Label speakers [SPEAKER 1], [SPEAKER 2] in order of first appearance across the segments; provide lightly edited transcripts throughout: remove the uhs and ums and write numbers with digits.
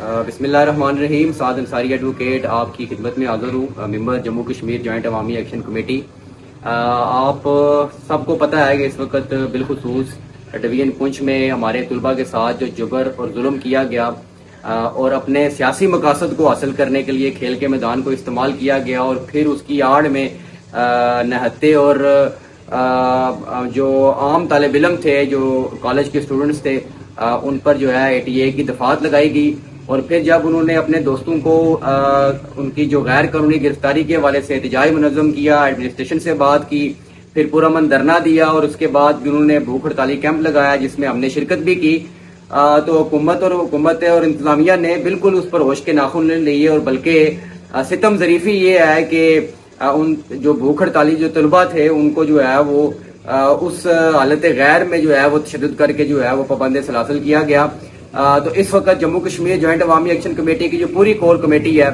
[SPEAKER 1] بسم اللہ الرحمن الرحیم. سعد انصاری ایڈوکیٹ آپ کی خدمت میں حاضر ہوں, ممبر جموں کشمیر جوائنٹ عوامی ایکشن کمیٹی. آپ سب کو پتہ ہے کہ اس وقت بالخصوص ڈویژن پنچ میں ہمارے طلباء کے ساتھ جو جبر اور ظلم کیا گیا اور اپنے سیاسی مقاصد کو حاصل کرنے کے لیے کھیل کے میدان کو استعمال کیا گیا, اور پھر اس کی آڑ میں نہتے اور جو عام طالب علم تھے, جو کالج کے اسٹوڈنٹس تھے, ان پر جو ہے ATA کی دفعات لگائی گئی. اور پھر جب انہوں نے اپنے دوستوں کو ان کی جو غیر قانونی گرفتاری کے حوالے سے احتجاج منظم کیا, ایڈمنسٹریشن سے بات کی, پھر پرامن دھرنا دیا, اور اس کے بعد انہوں نے بھوک ہڑتالی کیمپ لگایا جس میں ہم نے شرکت بھی کی, تو حکومت اور انتظامیہ نے بالکل اس پر ہوش کے ناخن نہیں لیے. اور بلکہ ستم ظریفی یہ ہے کہ ان جو بھوک ہڑتالی جو طلباء تھے ان کو جو ہے وہ اس حالت غیر میں جو ہے وہ تشدد کر کے جو ہے وہ پابند سلاسل کیا گیا. تو اس وقت جموں کشمیر جوائنٹ عوامی ایکشن کمیٹی کی جو پوری کور کمیٹی ہے,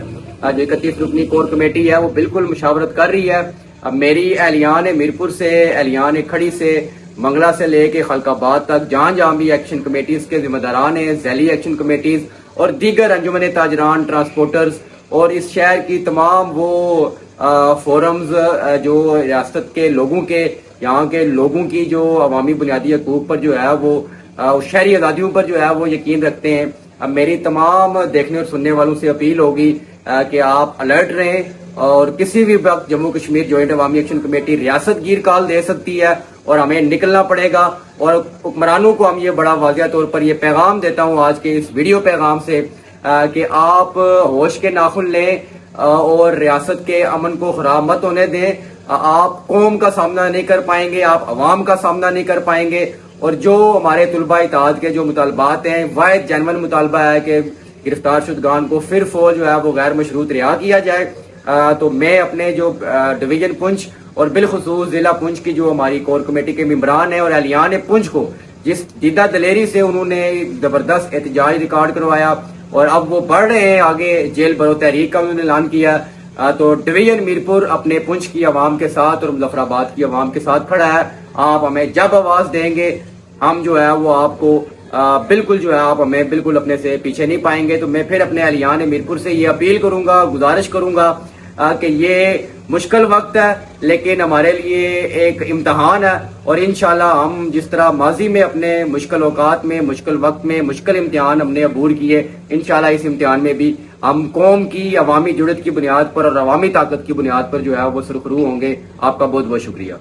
[SPEAKER 1] جو 31 رکنی کور کمیٹی ہے, وہ بالکل مشاورت کر رہی ہے. اب میری اہلیان میرپور سے, اہلیان کھڑی سے, منگلا سے لے کے خلق آباد تک جہاں جہاں بھی ایکشن کمیٹیز کے ذمہ داران ہیں, ذیلی ایکشن کمیٹیز اور دیگر انجمن تاجران, ٹرانسپورٹرز اور اس شہر کی تمام وہ فورمز جو ریاست کے لوگوں کے, یہاں کے لوگوں کی جو عوامی بنیادی حقوق پر جو ہے وہ شہری آزادیوں پر جو ہے وہ یقین رکھتے ہیں. اب میری تمام دیکھنے اور سننے والوں سے اپیل ہوگی کہ آپ الرٹ رہیں, اور کسی بھی وقت جموں کشمیر جوائنٹ عوامی ایکشن کمیٹی ریاست گیر کال دے سکتی ہے اور ہمیں نکلنا پڑے گا. اور حکمرانوں کو ہم یہ بڑا واضح طور پر یہ پیغام دیتا ہوں آج کے اس ویڈیو پیغام سے کہ آپ ہوش کے ناخن لیں اور ریاست کے امن کو خراب مت ہونے دیں. آپ قوم کا سامنا نہیں کر پائیں گے, آپ عوام کا سامنا نہیں کر پائیں گے. اور جو ہمارے طلباء اتحاد کے جو مطالبات ہیں, واحد جینون مطالبہ ہے کہ گرفتار شدگان کو پھر فوج جو ہے وہ غیر مشروط رہا کیا جائے. تو میں اپنے جو ڈویژن پنچ اور بالخصوص ضلع پنچ کی جو ہماری کور کمیٹی کے ممبران ہیں اور اہلیان پنچ کو جس جدہ دلیری سے انہوں نے زبردست احتجاج ریکارڈ کروایا اور اب وہ بڑھ رہے ہیں آگے, جیل برو تحریک کا انہوں نے اعلان کیا, تو ڈویژن میرپور اپنے پنچ کی عوام کے ساتھ اور مظفر آباد کی عوام کے ساتھ کھڑا ہے. آپ ہمیں جب آواز دیں گے ہم جو ہے وہ آپ کو بالکل جو ہے آپ ہمیں بالکل اپنے سے پیچھے نہیں پائیں گے. تو میں پھر اپنے اہلیان میرپور سے یہ اپیل کروں گا, گزارش کروں گا کہ یہ مشکل وقت ہے لیکن ہمارے لیے ایک امتحان ہے, اور انشاءاللہ ہم جس طرح ماضی میں اپنے مشکل اوقات میں, مشکل وقت میں مشکل امتحان ہم نے عبور کیے, انشاءاللہ اس امتحان میں بھی ہم قوم کی عوامی جڑت کی بنیاد پر اور عوامی طاقت کی بنیاد پر جو ہے وہ سرخرو ہوں گے. آپ کا بہت بہت شکریہ.